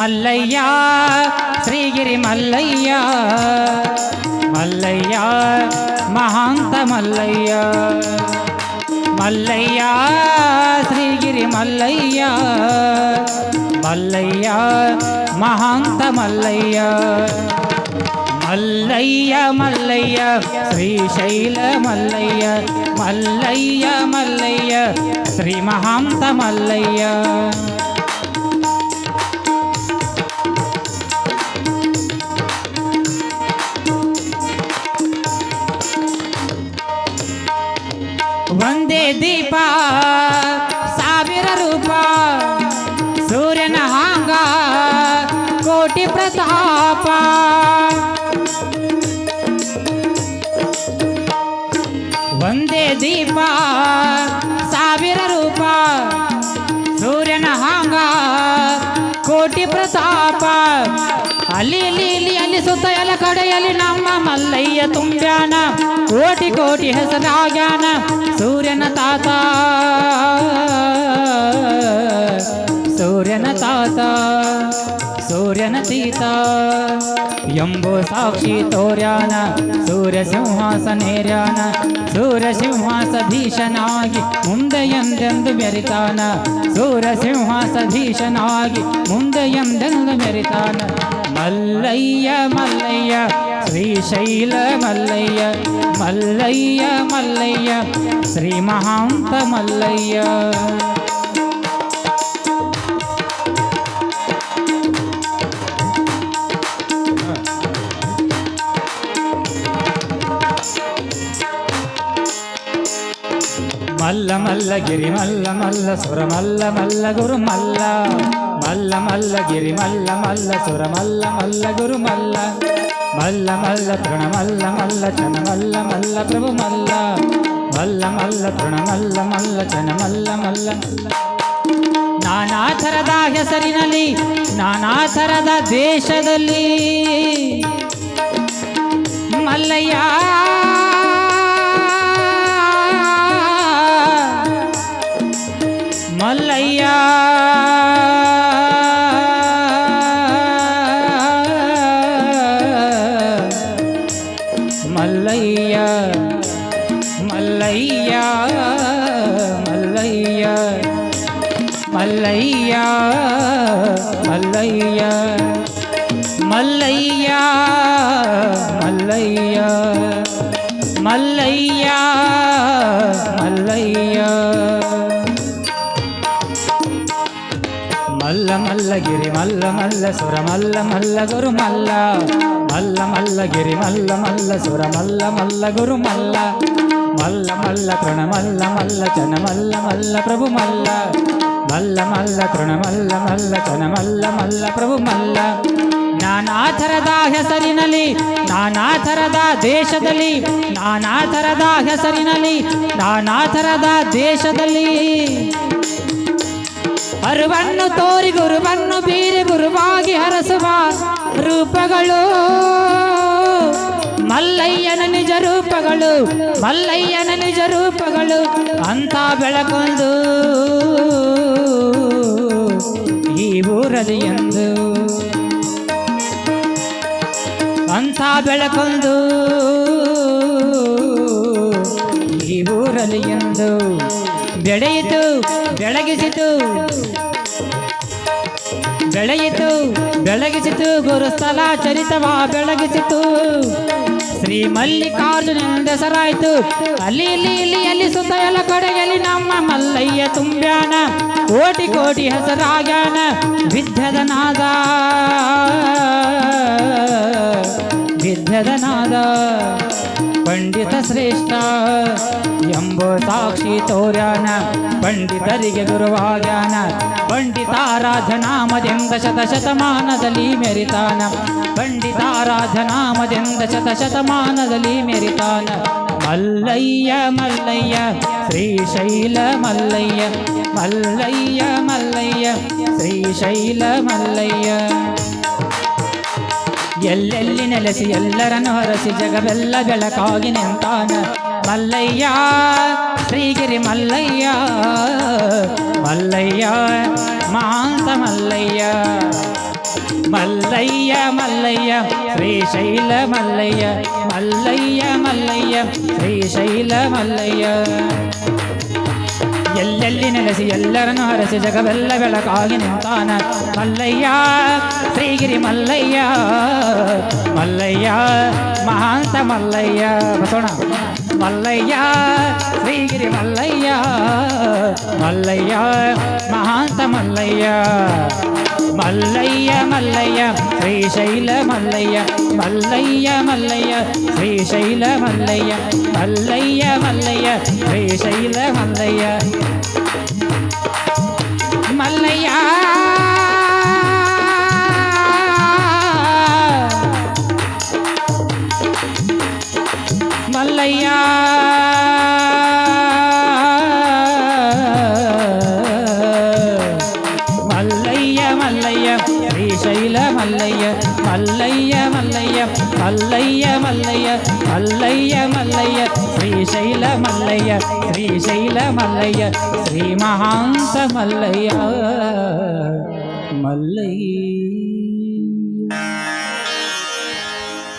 ಮಲ್ಲಯ್ಯ ಶ್ರೀಗಿರಿ ಮಲ್ಲಯ್ಯ ಮಲ್ಲಯ್ಯ ಮಹಾಂತ ಮಲ್ಲಯ್ಯ ಮಲ್ಲಯ್ಯ ಶ್ರೀಗಿರಿ ಮಲ್ಲಯ್ಯ ಮಲ್ಲಯ್ಯ ಮಹಾಂತ ಮಲ್ಲಯ್ಯ ಮಲ್ಲಯ್ಯ ಮಲ್ಲಯ್ಯ ಶ್ರೀಶೈಲ ಮಲ್ಲಯ್ಯ ಮಲ್ಲಯ್ಯ ಮಲ್ಲಯ್ಯ ಶ್ರೀ ಮಹಾಂತ ಮಲ್ಲಯ್ಯ ಒಂದೇ ದೀಪ ಸಾವಿರ ರೂಪ ಸೂರ್ಯನ ಹಾಂಗ ಕೋಟಿ ಪ್ರತಾಪ ಒಂದೇ ದೀಪ ಸಾವಿರ ರೂಪ ಸೂರ್ಯನ ಹಾಂಗ ಕೋಟಿ ಪ್ರತಾಪ ಅಲ್ಲಿ ಸುತ್ತ ಎಲ್ಲ ಕಡೆಯಲ್ಲಿ ನಮ್ಮ ಮಲ್ಲಯ್ಯ ತುಂಬ್ಯಾನ ಕೋಟಿ ಕೋಟಿ ಹೆಸರಾಗ್ಯಾನ ಸೂರ್ಯನ ತಾತ ಸೂರ್ಯನ ತಾತ ಸೂರ್ಯನ ತೀತ ಎಂಬೋ ಸಾಕ್ಷಿ ತೋರ್ಯಾನ ಸೂರ್ಯ ಸಿಂಹಾಸನೇರ್ಯಾನ ಸೂರ್ಯ ಸಿಂಹಾಸಧೀಶನಾಗಿ ಮುಂದೆ ಎಂದೆಂದು ಮೆರಿತಾನ ಸೂರ್ಯ ಸಿಂಹಾಸಧೀಶನಾಗಿ ಮುಂದೆ ಎಂದೆಂದು ಮೆರಿತಾನ ಮಲ್ಲಯ್ಯ ಮಲ್ಲಯ್ಯ ಶ್ರೀಶೈಲ ಮಲ್ಲಯ್ಯ ಮಲ್ಲಯ್ಯ ಮಲ್ಲಯ್ಯ ಶ್ರೀ ಮಹಾಂತ ಮಲ್ಲಯ್ಯ ಮಲ್ಲ ಮಲ್ಲ ಗಿರಿ ಮಲ್ಲ ಮಲ್ಲ ಸುರ ಮಲ್ಲ ಮಲ್ಲ ಗುರು ಮಲ್ಲ ಮಲ್ಲ ಮಲ್ಲ ಗಿರಿ ಮಲ್ಲ ಮಲ್ಲ ಸುರ ಮಲ್ಲ ಮಲ್ಲ ಗುರು ಮಲ್ಲ ಮಲ್ಲ ಮಲ್ಲ ತೃಣ ಮಲ್ಲ ಮಲ್ಲ ಚನ ಮಲ್ಲ ಮಲ್ಲ ಪ್ರಭು ಮಲ್ಲ ಮಲ್ಲ ಮಲ್ಲ ತೃಣ ಮಲ್ಲ ಮಲ್ಲ ಚನ ಮಲ್ಲ ಮಲ್ಲ ನಾನಾ ಥರದ ಹೆಸರಿನಲ್ಲಿ ನಾನಾ ಥರದ ದೇಶದಲ್ಲಿ ಮಲ್ಲಯ್ಯ ಮಲ್ಲಯ್ಯ ಮಲ್ಲಯ್ಯ ಮಲ್ಲಯ್ಯ ಮಲ್ಲಯ್ಯ ಮಲ್ಲಯ್ಯ ಮಲ್ಲಯ್ಯ ಮಲ್ಲಯ್ಯ ಮಲ್ಲಯ್ಯ ಮಲ್ಲಯ್ಯ ಮಲ್ಲಯ್ಯ ಮಲ್ಲ ಮಲ್ಲ ಗಿರಿ ಮಲ್ಲ ಮಲ್ಲ ಸುರ ಮಲ್ಲ ಮಲ್ಲ ಗುರು ಮಲ್ಲ ಮಲ್ಲ ಮಲ್ಲ ಗಿರಿ ಮಲ್ಲ ಮಲ್ಲ ಸುರ ಮಲ್ಲ ಮಲ್ಲ ಗುರು ಮಲ್ಲ ಮಲ್ಲ ಮಲ್ಲ ತೃಣ ಮಲ್ಲ ಮಲ್ಲ ಚನ ಮಲ್ಲ ಮಲ್ಲ ಪ್ರಭು ಮಲ್ಲ ಮಲ್ಲ ಮಲ್ಲ ತೃಣ ಮಲ್ಲ ಮಲ್ಲ ಚನ ಮಲ್ಲ ಮಲ್ಲ ಪ್ರಭು ಮಲ್ಲ ನಾನಾ ಥರದ ಹೆಸರಿನಲ್ಲಿ ನಾನಾ ಥರದ ದೇಶದಲ್ಲಿ ನಾನಾ ಥರದ ಹೆಸರಿನಲ್ಲಿ ನಾನಾ ಥರದ ದೇಶದಲ್ಲಿ ಅರುವನ್ನು ತೋರಿ ಗುರುವನ್ನು ಬೀರಿ ಗುರುವಾಗಿ ಹರಸುವ ರೂಪಗಳು ಮಲ್ಲಯ್ಯನ ನಿಜ ರೂಪಗಳು ಮಲ್ಲಯ್ಯನ ನಿಜ ರೂಪಗಳು ಅಂತ ಬೆಳಕೊಂದು ಈ ಊರಲ್ಲಿ ಎಂದು ಅಂತ ಬೆಳಕೊಂದು ಈ ಊರಲ್ಲಿ ಎಂದು ಬೆಳೆಯಿತು ಬೆಳಗಿಸಿತು ಬೆಳೆಯಿತು ಬೆಳಗಿಸಿತು ಗುರುಸ್ಥಳ ಚರಿತವ ಬೆಳಗಿಸಿತು ಶ್ರೀ ಮಲ್ಲಿಕಾರ್ಜುನ ಹೆಸರಾಯಿತು ಅಲ್ಲಿ ಸುತ್ತ ಎಲ್ಲ ಕಡೆಯಲ್ಲಿ ನಮ್ಮ ಮಲ್ಲಯ್ಯ ತುಂಬ್ಯಾನ ಕೋಟಿ ಕೋಟಿ ಹೆಸರಾಗ್ಯಾನ ವಿದ್ಯದ ನಾದ ವಿದ್ಯದ ನಾದ ಪಂಡಿತ ಶ್ರೇಷ್ಠ ಎಂಬೋ ಸಾಕ್ಷಿ ತೋರ್ಯಾನ ಪಂಡಿತರಿಗೆ ಗುರುವಾಗ್ಯಾನ ಪಂಡಿತಾರಾಧನಾಮದಿಂದ ಶತಶತಮಾನದಲ್ಲಿ ಮೆರಿತಾನ ಪಂಡಿತಾರಾಧನಾಮದಿಂದ ಶತಶತಮಾನದಲ್ಲಿ ಮೆರಿತಾನ ಮಲ್ಲಯ್ಯ ಮಲ್ಲಯ್ಯ ಶ್ರೀಶೈಲ ಮಲ್ಲಯ್ಯ ಮಲ್ಲಯ್ಯ ಮಲ್ಲಯ್ಯ ಶ್ರೀಶೈಲ ಮಲ್ಲಯ್ಯ ಎಲ್ಲೆಲ್ಲಿ ನೆಲೆಸಿ ಎಲ್ಲರನ್ನು ಹರಸಿ ಜಗವೆಲ್ಲ ಬೆಳಕಾಗಿ ನಿಂತಾನ ಮಲ್ಲಯ್ಯ ಶ್ರೀಗಿರಿ ಮಲ್ಲಯ್ಯ ಮಲ್ಲಯ್ಯ ಮಾಂತ ಮಲ್ಲಯ್ಯ మల్లయ్య మల్లయ్య శ్రీశైల మల్లయ్య మల్లయ్య మల్లయ్య శ్రీశైల మల్లయ్య ಎಲ್ಲೆಲ್ಲಿ ನೆಲೆಸಿ ಎಲ್ಲರನ್ನು ಹರಸಿ ಜಗವೆಲ್ಲ ಬೆಳಕಾಗಿ ನಿಂತಾನ ಮಲ್ಲಯ್ಯ ಶ್ರೀಗಿರಿ ಮಲ್ಲಯ್ಯ ಮಲ್ಲಯ್ಯ ಮಹಾಂತ ಮಲ್ಲಯ್ಯ ಬಸೋಣ ಮಲ್ಲಯ್ಯ ಶ್ರೀಗಿರಿ ಮಲ್ಲಯ್ಯ ಮಲ್ಲಯ್ಯ ಮಹಾಂತ ಮಲ್ಲಯ್ಯ ಮಲ್ಲಯ್ಯ ಮಲ್ಲಯ್ಯ ಶ್ರೀಶೈಲ ಮಲ್ಲಯ್ಯ ಮಲ್ಲಯ್ಯ ಮಲ್ಲಯ್ಯ ಶ್ರೀಶೈಲ ಮಲ್ಲಯ್ಯ ಮಲ್ಲಯ್ಯ ಮಲ್ಲಯ್ಯ ಶ್ರೀಶೈಲ ಮಲ್ಲಯ್ಯ ಮಲ್ಲಯ್ಯ ಮಲ್ಲಯ್ಯ ಮಲ್ಲಯ್ಯ ಮಲ್ಲಯ್ಯ ಶ್ರೀಶೈಲ ಮಲ್ಲಯ್ಯ ಮಲ್ಲಯ್ಯ ಮಲ್ಲಯ್ಯ ಮಲ್ಲಯ್ಯ ಮಲ್ಲಯ್ಯ ಮಲ್ಲಯ್ಯ ಮಲ್ಲಯ್ಯ ಶ್ರೀಶೈಲ ಮಲ್ಲಯ್ಯ ಶ್ರೀಶೈಲ ಮಲ್ಲಯ್ಯ ಶ್ರೀ ಮಹಾಂತ ಮಲ್ಲಯ್ಯ ಮಲ್ಲಯ್ಯ